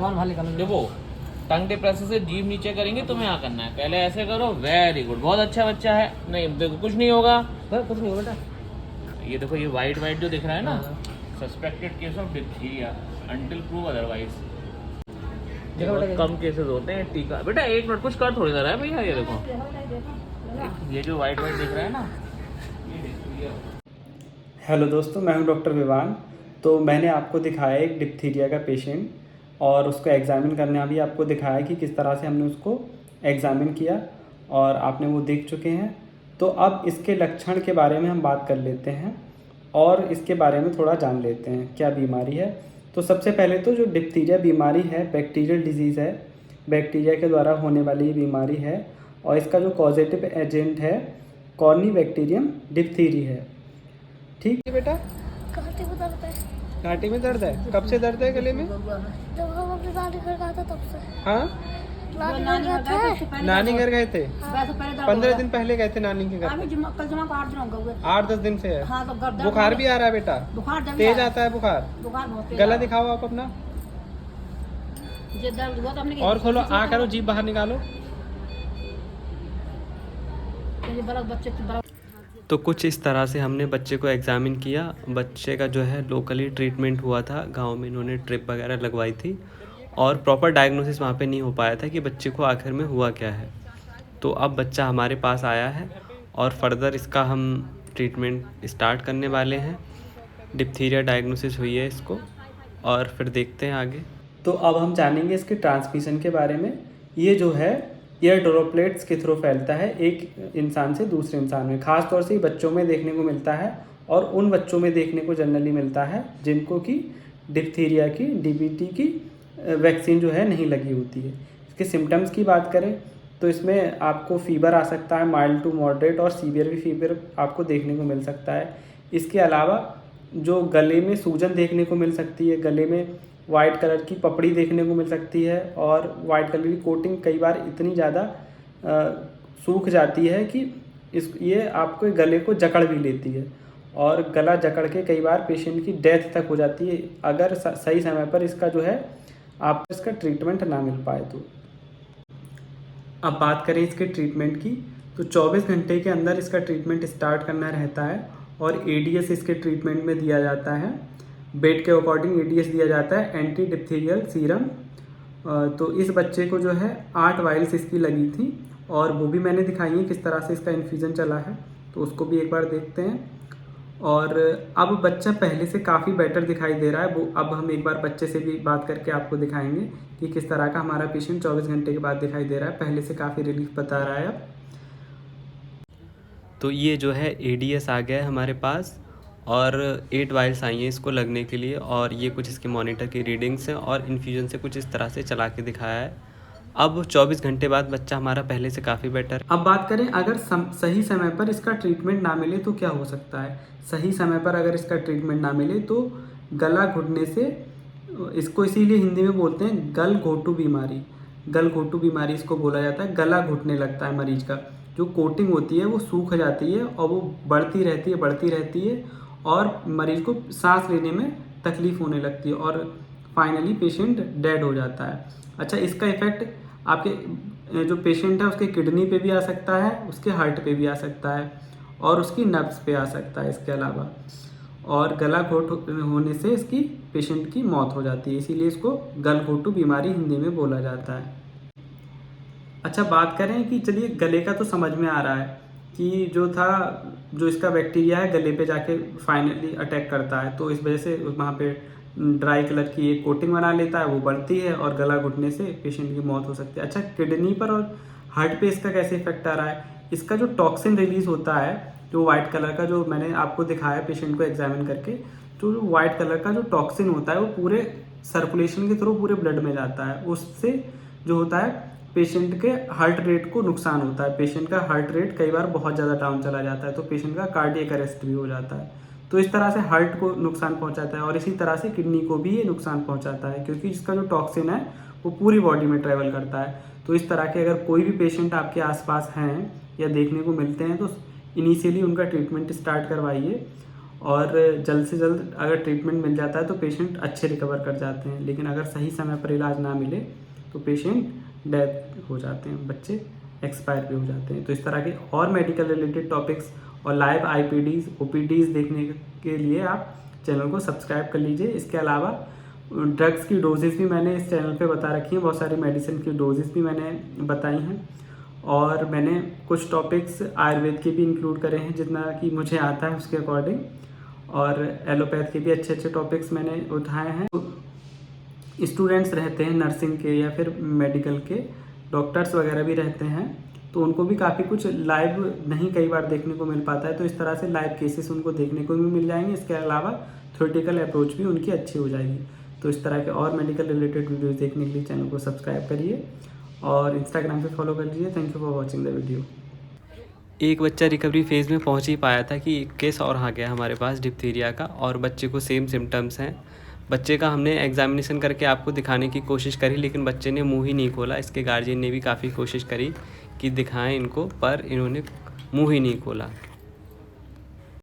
जबान बाहर निकालो। देखो टंग डिप्रेसर से जीभ नीचे करेंगे, तुम्हें यहाँ करना है, पहले ऐसे करो, वेरी गुड, बहुत अच्छा बच्चा है। नहीं देखो कुछ नहीं होगा, कुछ नहीं होगा बेटा। ये देखो ये वाइट वाइट जो दिख रहा है ना, suspected case of diphtheria until prove otherwise. बहुत कम केसेस होते हैं। टीका बेटा एक मिनट, कुछ कर थोड़ी ना रहा है भैया, ये देखो ये जो वाइट वाइट दिख रहा है ना, ये डिप्थीरिया। हेलो दोस्तों, मैं हूं डॉक्टर विवान। तो मैंने आपको दिखाया एक डिप्थीरिया का पेशेंट और उसको एग्ज़ामिन करना भी आपको दिखाया कि किस तरह से हमने उसको एग्ज़ामिन किया और आपने वो देख चुके हैं। तो अब इसके लक्षण के बारे में हम बात कर लेते हैं और इसके बारे में थोड़ा जान लेते हैं क्या बीमारी है। तो सबसे पहले तो जो डिप्थीरिया बीमारी है बैक्टीरियल डिजीज़ है, बैक्टीरिया के द्वारा होने वाली ये बीमारी है और इसका जो कॉजेटिव एजेंट है कॉर्नीबैक्टीरियम डिप्थीरी है। ठीक है बेटा, घाटी में दर्द है। घाटी में दर्द है। कब से दर्द है गले में? जब हम अपनी नानी घर गए थे तब से। हाँ, नानी घर गए थे। नानी घर गए थे। 15 दिन पहले गए थे नानी के घर। कल जमा 8 दिन हो गए। 8-10 दिन से है। हाँ, तो गर्दन बुखार भी आ रहा है बेटा? बुखार तेज आता है बुखार? बुखार बहुत तेज गला दिखाओ आप अपना, ये दर्द हुआ तो हमने और खोलो, आ करो, जीभ बाहर निकालो। ये बड़ा बच्चे तो कुछ इस तरह से हमने बच्चे को एग्ज़ामिन किया। बच्चे का जो है लोकली ट्रीटमेंट हुआ था, गांव में इन्होंने ट्रिप वगैरह लगवाई थी और प्रॉपर डायग्नोसिस वहाँ पे नहीं हो पाया था कि बच्चे को आखिर में हुआ क्या है। तो अब बच्चा हमारे पास आया है और फर्दर इसका हम ट्रीटमेंट स्टार्ट करने वाले हैं। डिप्थीरिया डायग्नोसिस हुई है इसको और फिर देखते हैं आगे। तो अब हम जानेंगे इसके ट्रांसमिशन के बारे में। ये जो है एयर ड्रॉपलेट्स के थ्रू फैलता है एक इंसान से दूसरे इंसान में। ख़ास तौर से बच्चों में देखने को मिलता है और उन बच्चों में देखने को जनरली मिलता है जिनको कि डिप्थीरिया की डीबीटी की वैक्सीन जो है नहीं लगी होती है। इसके सिम्टम्स की बात करें तो इसमें आपको फ़ीवर आ सकता है, माइल्ड टू मॉडरेट, और सीवियर भी फीवर आपको देखने को मिल सकता है। इसके अलावा जो गले में सूजन देखने को मिल सकती है, गले में वाइट कलर की पपड़ी देखने को मिल सकती है और वाइट कलर की कोटिंग कई बार इतनी ज़्यादा सूख जाती है कि ये आपके गले को जकड़ भी लेती है और गला जकड़ के कई बार पेशेंट की डेथ तक हो जाती है अगर सही समय पर इसका जो है आप इसका ट्रीटमेंट ना मिल पाए तो। अब बात करें इसके ट्रीटमेंट की तो 24 घंटे के अंदर इसका ट्रीटमेंट स्टार्ट करना रहता है और एडीएस इसके ट्रीटमेंट में दिया जाता है। बेड के अकॉर्डिंग एडीएस दिया जाता है, एंटी डिप्थीरियल सीरम। तो इस बच्चे को जो है 8 वाइल्स इसकी लगी थी और वो भी मैंने दिखाई है किस तरह से इसका इन्फ्यूज़न चला है, तो उसको भी एक बार देखते हैं। और अब बच्चा पहले से काफ़ी बेटर दिखाई दे रहा है। वो अब हम एक बार बच्चे से भी बात करके आपको दिखाएंगे कि किस तरह का हमारा पेशेंट 24 घंटे के बाद दिखाई दे रहा है। पहले से काफ़ी रिलीफ बता रहा है अब। तो ये जो है एडीएस आ गया है हमारे पास और 8 वाइल्स आई हैं इसको लगने के लिए और ये कुछ इसके मॉनिटर की रीडिंग्स हैं और इन्फ्यूज़न से कुछ इस तरह से चला के दिखाया है। अब 24 घंटे बाद बच्चा हमारा पहले से काफ़ी बेटर है। अब बात करें अगर सही समय पर इसका ट्रीटमेंट ना मिले तो क्या हो सकता है। सही समय पर अगर इसका ट्रीटमेंट ना मिले तो गला घुटने से, इसको इसीलिए हिंदी में बोलते हैं गल घोटू बीमारी, गल घोटू बीमारी इसको बोला जाता है। गला घुटने लगता है मरीज का, जो कोटिंग होती है वो सूख जाती है और वो बढ़ती रहती है और मरीज को सांस लेने में तकलीफ़ होने लगती है और फाइनली पेशेंट डेड हो जाता है। अच्छा, इसका इफ़ेक्ट आपके जो पेशेंट है उसके किडनी पे भी आ सकता है, उसके हार्ट पे भी आ सकता है और उसकी नर्व्स पे आ सकता है इसके अलावा, और गला घोट होने से इसकी पेशेंट की मौत हो जाती है, इसीलिए इसको गलघोटू बीमारी हिंदी में बोला जाता है। अच्छा, बात करें कि चलिए गले का तो समझ में आ रहा है कि जो इसका बैक्टीरिया है गले पे जाके फाइनली अटैक करता है, तो इस वजह से वहाँ पे ड्राई कलर की एक कोटिंग बना लेता है, वो बढ़ती है और गला घुटने से पेशेंट की मौत हो सकती है। अच्छा, किडनी पर और हार्ट पे इसका कैसे इफेक्ट आ रहा है। इसका जो टॉक्सिन रिलीज होता है, जो वाइट कलर का, जो मैंने आपको दिखाया पेशेंट को एग्जामिन करके, तो जो वाइट कलर का जो टॉक्सिन होता है वो पूरे सर्कुलेशन के थ्रू पूरे ब्लड में जाता है। उससे जो होता है पेशेंट के हार्ट रेट को नुकसान होता है। पेशेंट का हार्ट रेट कई बार बहुत ज़्यादा डाउन चला जाता है तो पेशेंट का कार्डियक अरेस्ट भी हो जाता है। तो इस तरह से हार्ट को नुकसान पहुंचाता है और इसी तरह से किडनी को भी ये नुकसान पहुंचाता है, क्योंकि इसका जो टॉक्सिन है वो पूरी बॉडी में ट्रैवल करता है। तो इस तरह के अगर कोई भी पेशेंट आपके आसपास हैं या देखने को मिलते हैं तो इनिशियली उनका ट्रीटमेंट स्टार्ट करवाइए और जल्द से जल्द अगर ट्रीटमेंट मिल जाता है तो पेशेंट अच्छे रिकवर कर जाते हैं, लेकिन अगर सही समय पर इलाज ना मिले तो पेशेंट डेथ हो जाते हैं, बच्चे एक्सपायर भी हो जाते हैं। तो इस तरह के और मेडिकल रिलेटेड टॉपिक्स और लाइव IPDs OPDs देखने के लिए आप चैनल को सब्सक्राइब कर लीजिए। इसके अलावा ड्रग्स की डोजेस भी मैंने इस चैनल पे बता रखी हैं, बहुत सारी मेडिसिन की डोजेस भी मैंने बताई हैं, और मैंने कुछ टॉपिक्स आयुर्वेद के भी इंक्लूड करे हैं जितना कि मुझे आता है उसके अकॉर्डिंग, और एलोपैथ के भी अच्छे अच्छे टॉपिक्स मैंने उठाए हैं। स्टूडेंट्स रहते हैं नर्सिंग के या फिर मेडिकल के, डॉक्टर्स वगैरह भी रहते हैं, तो उनको भी काफ़ी कुछ लाइव नहीं कई बार देखने को मिल पाता है, तो इस तरह से लाइव केसेस उनको देखने को भी मिल जाएंगे। इसके अलावा थ्योरेटिकल अप्रोच भी उनकी अच्छी हो जाएगी। तो इस तरह के और मेडिकल रिलेटेड वीडियोज़ देखने के लिए चैनल को सब्सक्राइब करिए और इंस्टाग्राम पे फॉलो कर लीजिए। Thank you for watching the video. एक बच्चा रिकवरी फेज़ में पहुंच ही पाया था कि एक केस और आ गया हमारे पास डिप्थीरिया का, और बच्चे को सेम सिम्टम्स हैं। बच्चे का हमने एग्जामिनेशन करके आपको दिखाने की कोशिश करी, लेकिन बच्चे ने मुंह ही नहीं खोला। इसके गार्जियन ने भी काफ़ी कोशिश करी कि दिखाएं इनको, पर इन्होंने मुंह ही नहीं खोला।